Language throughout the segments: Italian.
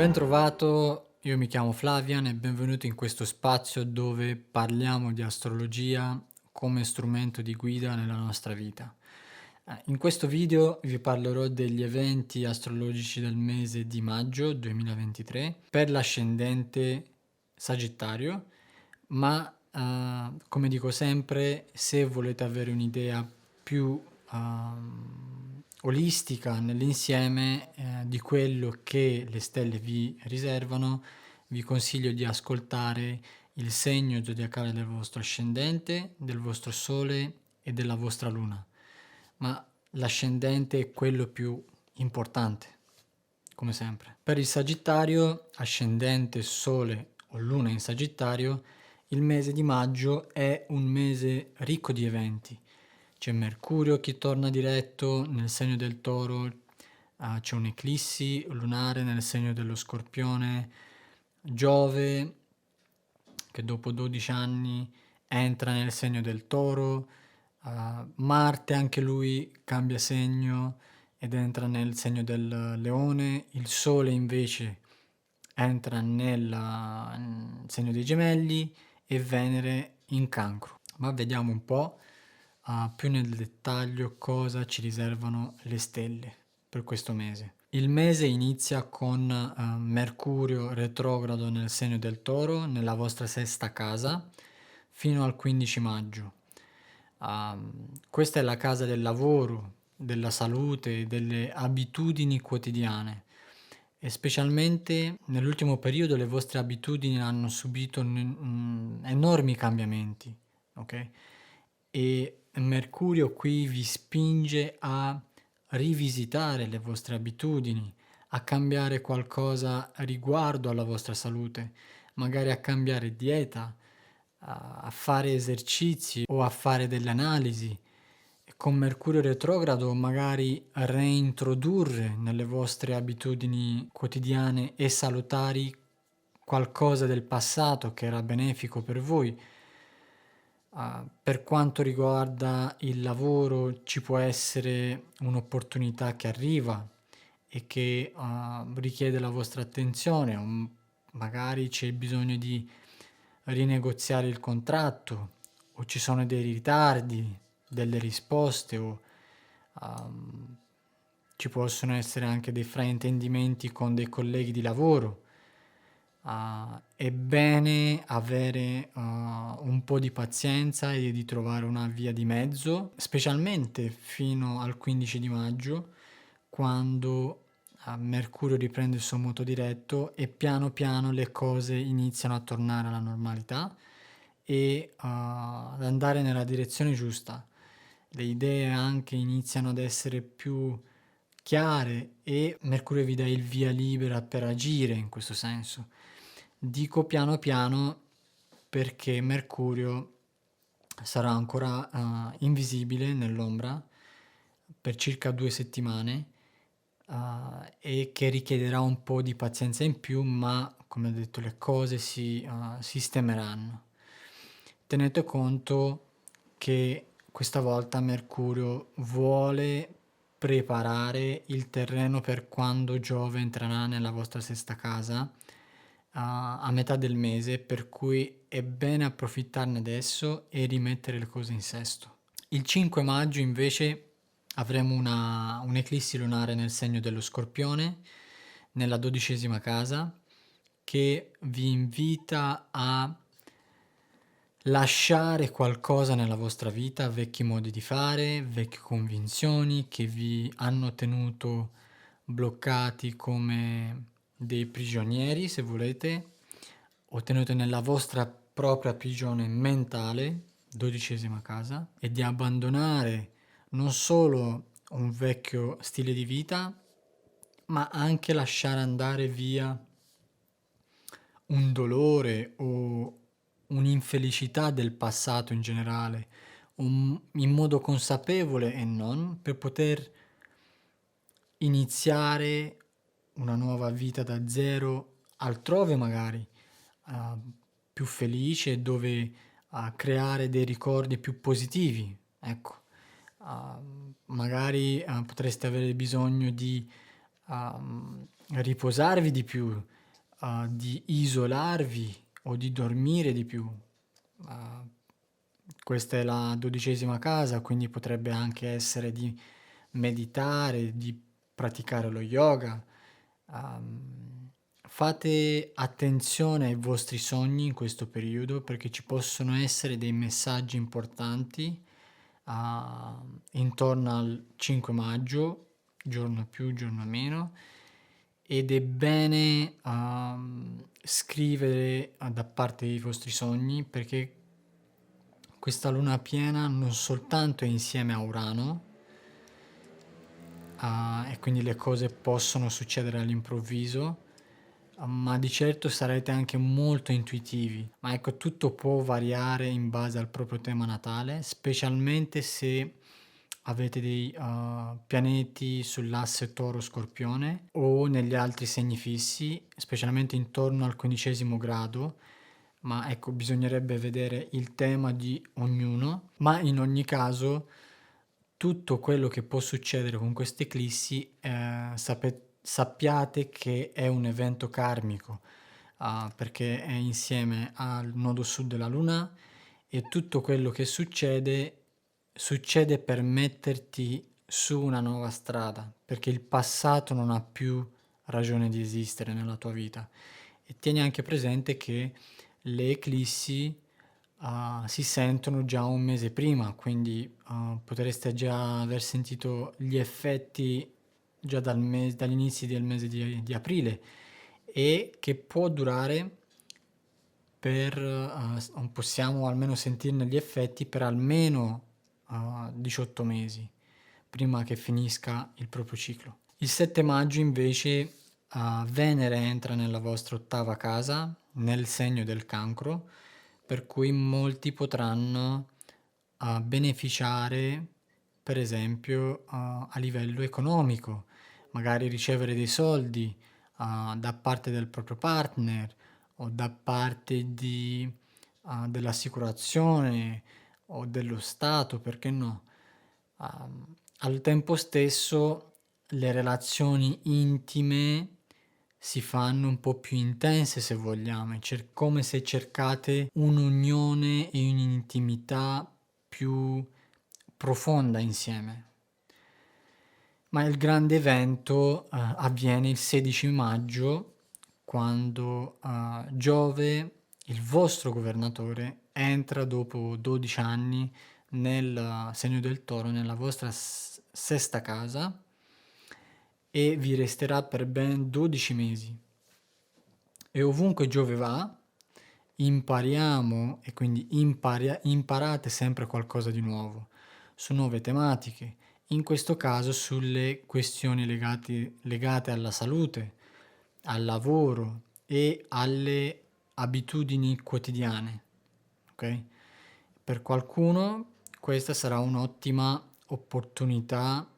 Ben trovato, io mi chiamo Flavian e benvenuto in questo spazio dove parliamo di astrologia come strumento di guida nella nostra vita. In questo video vi parlerò degli eventi astrologici del mese di maggio 2023 per l'ascendente Sagittario, ma come dico sempre, se volete avere un'idea più olistica nell'insieme di quello che le stelle vi riservano, vi consiglio di ascoltare il segno zodiacale del vostro ascendente, del vostro sole e della vostra luna. Ma l'ascendente è quello più importante, come sempre. Per il Sagittario, ascendente, sole o luna in Sagittario, il mese di maggio è un mese ricco di eventi. C'è Mercurio che torna diretto nel segno del Toro, c'è un'eclissi lunare nel segno dello Scorpione, Giove che dopo 12 anni entra nel segno del Toro, Marte anche lui cambia segno ed entra nel segno del Leone, il Sole invece entra nel segno dei Gemelli e Venere in Cancro. Ma vediamo un po' più nel dettaglio cosa ci riservano le stelle per questo mese. Il mese inizia con Mercurio retrogrado nel segno del Toro, nella vostra sesta casa, fino al 15 maggio. Questa è la casa del lavoro, della salute, delle abitudini quotidiane e specialmente nell'ultimo periodo le vostre abitudini hanno subito enormi cambiamenti, ok? E Mercurio qui vi spinge a rivisitare le vostre abitudini, a cambiare qualcosa riguardo alla vostra salute, magari a cambiare dieta, a fare esercizi o a fare delle analisi. E con Mercurio retrogrado magari reintrodurre nelle vostre abitudini quotidiane e salutari qualcosa del passato che era benefico per voi. Per quanto riguarda il lavoro ci può essere un'opportunità che arriva e che richiede la vostra attenzione, o magari c'è bisogno di rinegoziare il contratto o ci sono dei ritardi, delle risposte o ci possono essere anche dei fraintendimenti con dei colleghi di lavoro. È bene avere un po' di pazienza e di trovare una via di mezzo, specialmente fino al 15 di maggio, quando Mercurio riprende il suo moto diretto e piano piano le cose iniziano a tornare alla normalità e ad andare nella direzione giusta. Le idee anche iniziano ad essere più chiare e Mercurio vi dà il via libera per agire in questo senso. Dico piano piano perché Mercurio sarà ancora invisibile nell'ombra per circa 2 settimane e che richiederà un po' di pazienza in più, ma come ho detto le cose si sistemeranno. Tenete conto che questa volta Mercurio vuole preparare il terreno per quando Giove entrerà nella vostra sesta casa a metà del mese, per cui è bene approfittarne adesso e rimettere le cose in sesto. Il 5 maggio invece avremo un'eclissi lunare nel segno dello Scorpione, nella 12ª casa, che vi invita a lasciare qualcosa nella vostra vita, vecchi modi di fare, vecchie convinzioni che vi hanno tenuto bloccati come dei prigionieri, se volete, o tenute nella vostra propria prigione mentale, 12ª casa, e di abbandonare non solo un vecchio stile di vita, ma anche lasciare andare via un dolore o un'infelicità del passato in generale, in modo consapevole e non, per poter iniziare una nuova vita da zero altrove magari, più felice, dove creare dei ricordi più positivi, ecco. Magari potreste avere bisogno di riposarvi di più, di isolarvi o di dormire di più. Uh, Questa è la 12ª casa, quindi potrebbe anche essere di meditare, di praticare lo yoga. Fate attenzione ai vostri sogni in questo periodo perché ci possono essere dei messaggi importanti intorno al 5 maggio, giorno più, giorno meno, ed è bene scrivere da parte dei vostri sogni perché questa luna piena non soltanto è insieme a Urano, e quindi le cose possono succedere all'improvviso, ma di certo sarete anche molto intuitivi. Ma ecco, tutto può variare in base al proprio tema natale, specialmente se avete dei pianeti sull'asse Toro-Scorpione o negli altri segni fissi, specialmente intorno al 15° grado. Ma ecco, bisognerebbe vedere il tema di ognuno, ma in ogni caso tutto quello che può succedere con queste eclissi, sappiate che è un evento karmico, perché è insieme al nodo sud della luna e tutto quello che succede per metterti su una nuova strada, perché il passato non ha più ragione di esistere nella tua vita. E tieni anche presente che le eclissi si sentono già un mese prima, quindi potreste già aver sentito gli effetti già dagli inizi del mese di aprile e che può durare possiamo almeno sentirne gli effetti per almeno 18 mesi prima che finisca il proprio ciclo. Il 7 maggio invece Venere entra nella vostra 8ª casa, nel segno del Cancro, per cui molti potranno beneficiare, per esempio, a livello economico, magari ricevere dei soldi da parte del proprio partner o da parte dell'assicurazione o dello Stato, perché no? Al tempo stesso le relazioni intime si fanno un po' più intense, se vogliamo, come se cercate un'unione e un'intimità più profonda insieme. Ma il grande evento avviene il 16 maggio, quando Giove, il vostro governatore, entra dopo 12 anni nel segno del Toro, nella vostra sesta casa, e vi resterà per ben 12 mesi. E ovunque Giove va, impariamo, e quindi imparate sempre qualcosa di nuovo, su nuove tematiche, in questo caso sulle questioni legate alla salute, al lavoro e alle abitudini quotidiane. Ok? Per qualcuno questa sarà un'ottima opportunità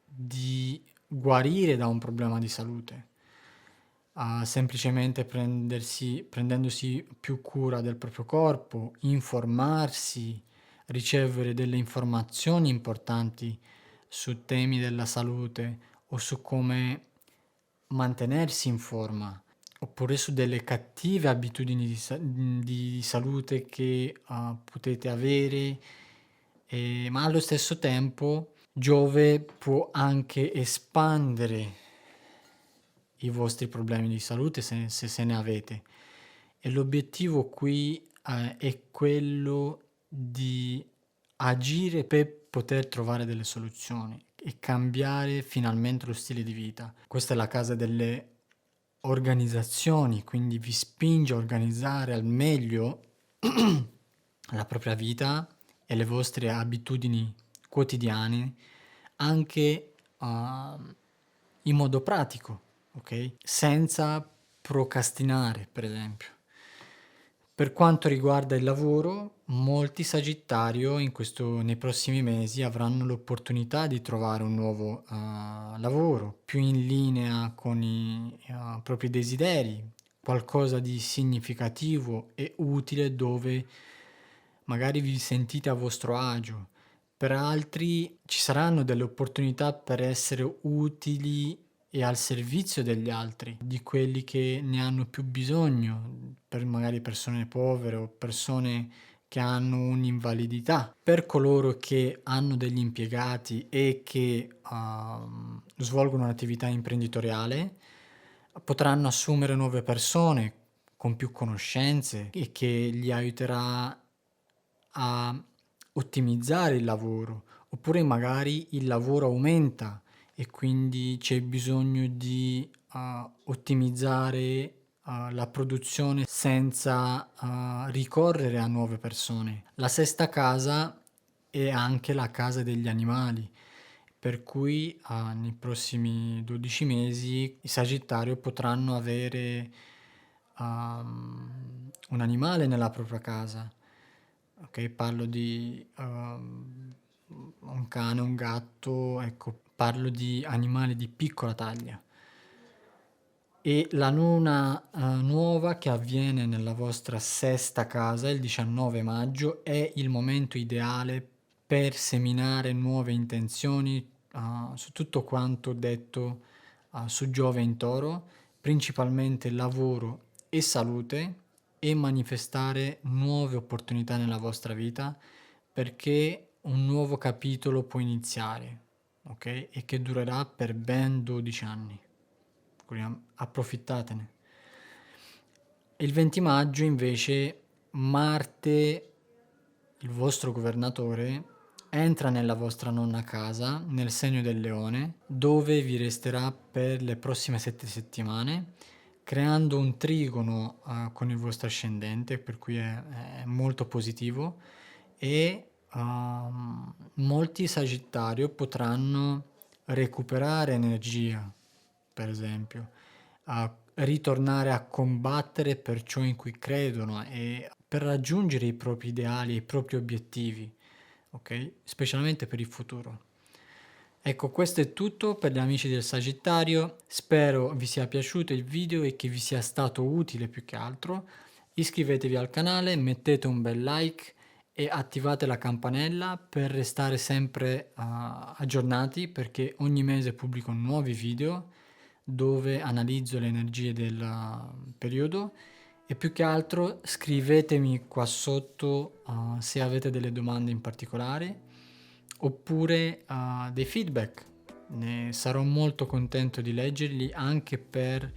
di guarire da un problema di salute, semplicemente prendendosi più cura del proprio corpo, informarsi, ricevere delle informazioni importanti su temi della salute o su come mantenersi in forma, oppure su delle cattive abitudini di salute che potete avere, ma allo stesso tempo Giove può anche espandere i vostri problemi di salute se ne avete. E l'obiettivo qui è quello di agire per poter trovare delle soluzioni e cambiare finalmente lo stile di vita. Questa è la casa delle organizzazioni, quindi vi spinge a organizzare al meglio la propria vita e le vostre abitudini quotidiane anche in modo pratico, ok? Senza procrastinare, per esempio. Per quanto riguarda il lavoro, molti Sagittario nei prossimi mesi avranno l'opportunità di trovare un nuovo lavoro più in linea con i propri desideri, qualcosa di significativo e utile dove magari vi sentite a vostro agio. Per altri ci saranno delle opportunità per essere utili e al servizio degli altri, di quelli che ne hanno più bisogno, per magari persone povere o persone che hanno un'invalidità, per coloro che hanno degli impiegati e che svolgono un'attività imprenditoriale, potranno assumere nuove persone con più conoscenze e che gli aiuterà a ottimizzare il lavoro, oppure magari il lavoro aumenta e quindi c'è bisogno di ottimizzare la produzione senza ricorrere a nuove persone. La sesta casa è anche la casa degli animali, per cui nei prossimi 12 mesi i Sagittario potranno avere un animale nella propria casa. Ok, parlo di un cane, un gatto, ecco, parlo di animali di piccola taglia. E la luna nuova che avviene nella vostra sesta casa il 19 maggio è il momento ideale per seminare nuove intenzioni su tutto quanto detto su Giove in Toro, principalmente lavoro e salute, e manifestare nuove opportunità nella vostra vita, perché un nuovo capitolo può iniziare, ok? E che durerà per ben 12 anni. Quindi approfittatene. Il 20 maggio invece Marte, il vostro governatore, entra nella vostra nona casa, nel segno del Leone, dove vi resterà per le prossime 7 settimane, creando un trigono con il vostro ascendente, per cui è molto positivo, e molti Sagittario potranno recuperare energia, per esempio, a ritornare a combattere per ciò in cui credono e per raggiungere i propri ideali e i propri obiettivi, ok? Specialmente per il futuro. Ecco, questo è tutto per gli amici del Sagittario. Spero vi sia piaciuto il video e che vi sia stato utile più che altro. Iscrivetevi al canale, mettete un bel like e attivate la campanella per restare sempre aggiornati, perché ogni mese pubblico nuovi video dove analizzo le energie del periodo. E più che altro scrivetemi qua sotto se avete delle domande in particolare oppure dei feedback. Ne sarò molto contento di leggerli anche per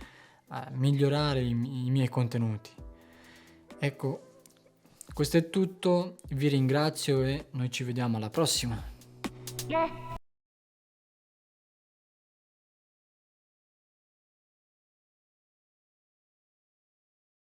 migliorare i miei contenuti. Ecco, questo è tutto, vi ringrazio e noi ci vediamo alla prossima.